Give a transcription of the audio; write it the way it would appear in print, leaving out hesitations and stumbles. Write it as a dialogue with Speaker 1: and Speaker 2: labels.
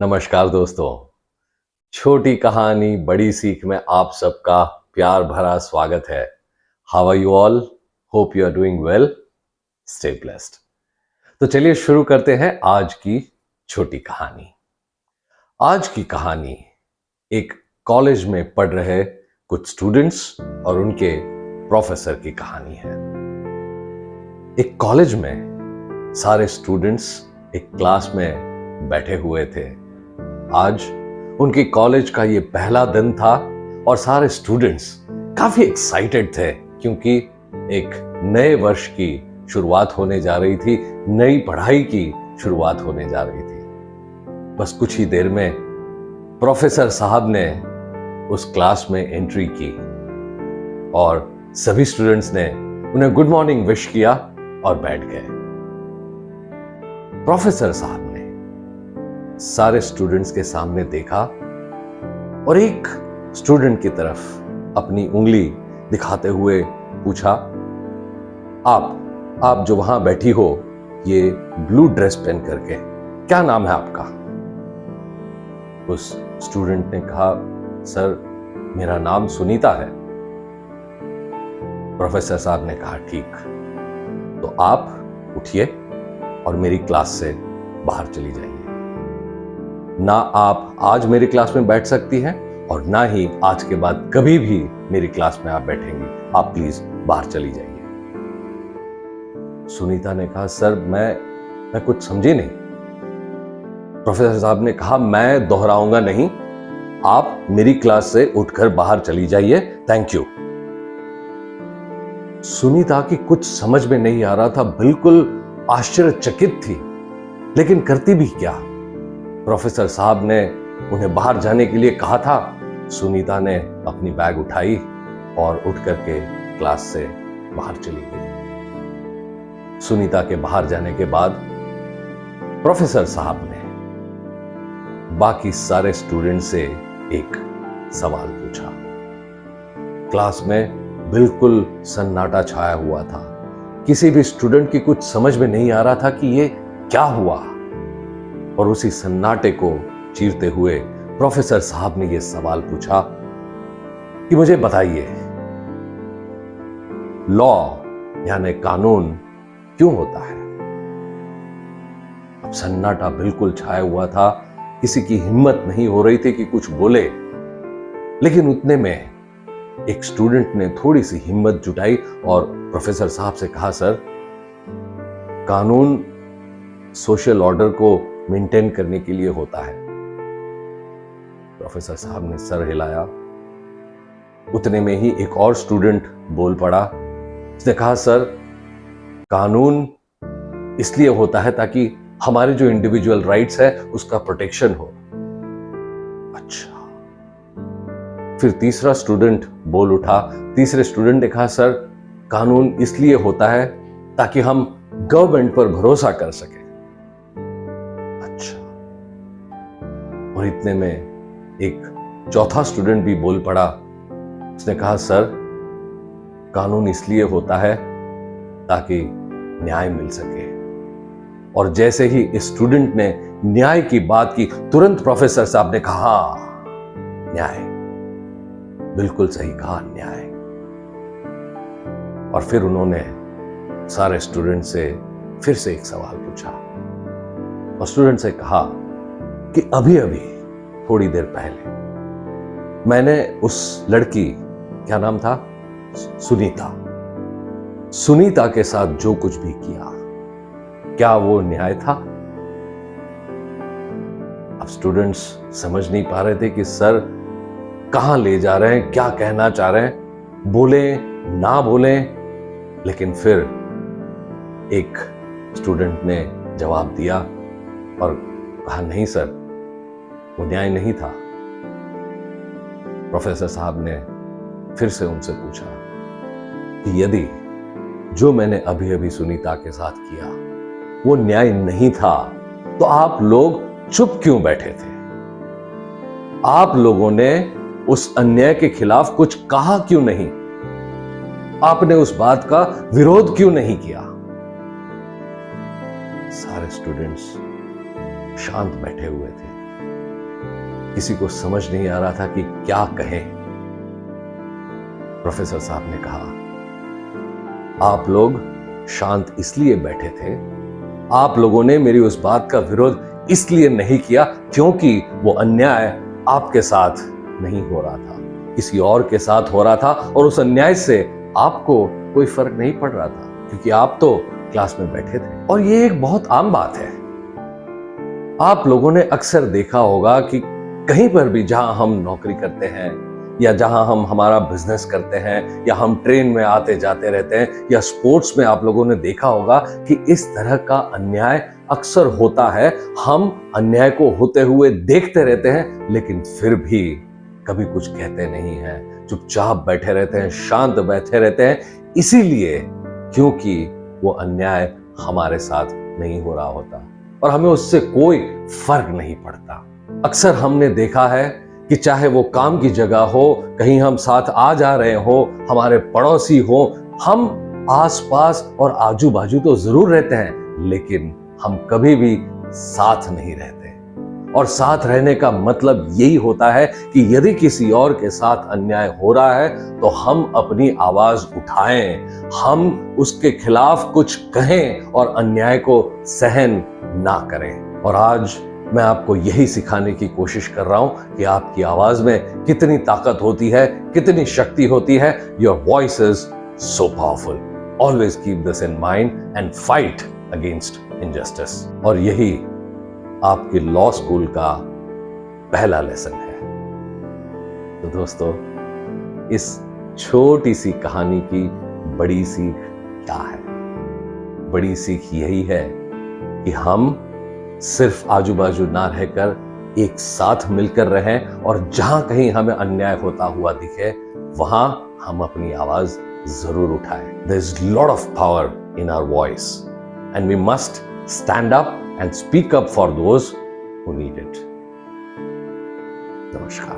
Speaker 1: नमस्कार दोस्तों। छोटी कहानी बड़ी सीख में आप सबका प्यार भरा स्वागत है। How are you all? Hope you are doing well. Stay blessed. तो चलिए शुरू करते हैं आज की छोटी कहानी। आज की कहानी एक कॉलेज में पढ़ रहे कुछ स्टूडेंट्स और उनके प्रोफेसर की कहानी है। एक कॉलेज में सारे स्टूडेंट्स एक क्लास में बैठे हुए थे। आज उनकी कॉलेज का ये पहला दिन था और सारे स्टूडेंट्स काफी एक्साइटेड थे क्योंकि एक नए वर्ष की शुरुआत होने जा रही थी, नई पढ़ाई की शुरुआत होने जा रही थी। बस कुछ ही देर में प्रोफेसर साहब ने उस क्लास में एंट्री की और सभी स्टूडेंट्स ने उन्हें गुड मॉर्निंग विश किया और बैठ गए। प्रोफेसर साहब ने सारे स्टूडेंट्स के सामने देखा और एक स्टूडेंट की तरफ अपनी उंगली दिखाते हुए पूछा, आप जो वहां बैठी हो ये ब्लू ड्रेस पहन करके, क्या नाम है आपका? उस स्टूडेंट ने कहा, सर मेरा नाम सुनीता है। प्रोफेसर साहब ने कहा, ठीक, तो आप उठिए और मेरी क्लास से बाहर चली जाइए। ना आप आज मेरी क्लास में बैठ सकती हैं और ना ही आज के बाद कभी भी मेरी क्लास में आप बैठेंगी। आप प्लीज बाहर चली जाइए। सुनीता ने कहा, सर मैं कुछ समझी नहीं। प्रोफेसर साहब ने कहा, मैं दोहराऊंगा नहीं, आप मेरी क्लास से उठकर बाहर चली जाइए। Thank you. सुनीता की कुछ समझ में नहीं आ रहा था, बिल्कुल आश्चर्यचकित थी, लेकिन करती भी क्या। प्रोफेसर साहब ने उन्हें बाहर जाने के लिए कहा था। सुनीता ने अपनी बैग उठाई और उठ करके क्लास से बाहर चली गई। सुनीता के बाहर जाने के बाद प्रोफेसर साहब ने बाकी सारे स्टूडेंट से एक सवाल पूछा। क्लास में बिल्कुल सन्नाटा छाया हुआ था। किसी भी स्टूडेंट की कुछ समझ में नहीं आ रहा था कि ये क्या हुआ। और उसी सन्नाटे को चीरते हुए प्रोफेसर साहब ने यह सवाल पूछा कि मुझे बताइए, लॉ यानी कानून क्यों होता है? अब सन्नाटा बिल्कुल छाया हुआ था, किसी की हिम्मत नहीं हो रही थी कि कुछ बोले। लेकिन उतने में एक स्टूडेंट ने थोड़ी सी हिम्मत जुटाई और प्रोफेसर साहब से कहा, सर कानून सोशल ऑर्डर को मेंटेन करने के लिए होता है। प्रोफेसर साहब ने सर हिलाया। उतने में ही एक और स्टूडेंट बोल पड़ा। उसने कहा, सर कानून इसलिए होता है ताकि हमारे जो इंडिविजुअल राइट्स है उसका प्रोटेक्शन हो। अच्छा। फिर तीसरा स्टूडेंट बोल उठा। तीसरे स्टूडेंट ने कहा, सर कानून इसलिए होता है ताकि हम गवर्नमेंट पर भरोसा कर सके। और इतने में एक चौथा स्टूडेंट भी बोल पड़ा। उसने कहा, सर कानून इसलिए होता है ताकि न्याय मिल सके। और जैसे ही इस स्टूडेंट ने न्याय की बात की, तुरंत प्रोफेसर साहब ने कहा, न्याय, बिल्कुल सही कहा, न्याय। और फिर उन्होंने सारे स्टूडेंट से फिर से एक सवाल पूछा और स्टूडेंट से कहा कि अभी अभी थोड़ी देर पहले मैंने उस लड़की, क्या नाम था, सुनीता के साथ जो कुछ भी किया, क्या वो न्याय था? अब स्टूडेंट्स समझ नहीं पा रहे थे कि सर कहां ले जा रहे हैं, क्या कहना चाह रहे हैं, बोले ना बोले। लेकिन फिर एक स्टूडेंट ने जवाब दिया और कहा, नहीं सर वो न्याय नहीं था। प्रोफेसर साहब ने फिर से उनसे पूछा कि यदि जो मैंने अभी अभी सुनीता के साथ किया वो न्याय नहीं था तो आप लोग चुप क्यों बैठे थे? आप लोगों ने उस अन्याय के खिलाफ कुछ कहा क्यों नहीं? आपने उस बात का विरोध क्यों नहीं किया? सारे स्टूडेंट्स शांत बैठे हुए थे किसी को समझ नहीं आ रहा था कि क्या कहें। प्रोफेसर साहब ने कहा, आप लोग शांत इसलिए बैठे थे, आप लोगों ने मेरी उस बात का विरोध इसलिए नहीं किया क्योंकि वो अन्याय आपके साथ नहीं हो रहा था, किसी और के साथ हो रहा था, और उस अन्याय से आपको कोई फर्क नहीं पड़ रहा था क्योंकि आप तो क्लास में बैठे थे। और ये एक बहुत आम बात है। आप लोगों ने अक्सर देखा होगा कि कहीं पर भी जहां हम नौकरी करते हैं या जहां हम हमारा बिजनेस करते हैं या हम ट्रेन में आते जाते रहते हैं या स्पोर्ट्स में आप लोगों ने देखा होगा कि इस तरह का अन्याय अक्सर होता है। हम अन्याय को होते हुए देखते रहते हैं लेकिन फिर भी कभी कुछ कहते नहीं हैं, चुपचाप बैठे रहते हैं, शांत बैठे रहते हैं, इसीलिए क्योंकि वो अन्याय हमारे साथ नहीं हो रहा होता और हमें उससे कोई फर्क नहीं पड़ता। अक्सर हमने देखा है कि चाहे वो काम की जगह हो, कहीं हम साथ आ जा रहे हो, हमारे पड़ोसी हो, हम आसपास और आजू बाजू तो जरूर रहते हैं लेकिन हम कभी भी साथ नहीं रहते। और साथ रहने का मतलब यही होता है कि यदि किसी और के साथ अन्याय हो रहा है तो हम अपनी आवाज उठाएं, हम उसके खिलाफ कुछ कहें और अन्याय को सहन ना करें। और आज मैं आपको यही सिखाने की कोशिश कर रहा हूं कि आपकी आवाज में कितनी ताकत होती है, कितनी शक्ति होती है। Your voice is so powerful. Always keep this in mind and fight against injustice. और यही आपके लॉ स्कूल का पहला लेसन है। तो दोस्तों, इस छोटी सी कहानी की बड़ी सीख क्या है? बड़ी सीख यही है कि हम सिर्फ आजू बाजू ना रहकर एक साथ मिलकर रहें और जहां कहीं हमें अन्याय होता हुआ दिखे वहां हम अपनी आवाज जरूर उठाएं। There is lot of power in our voice and we must stand up and speak up for those who need it. Namaskar.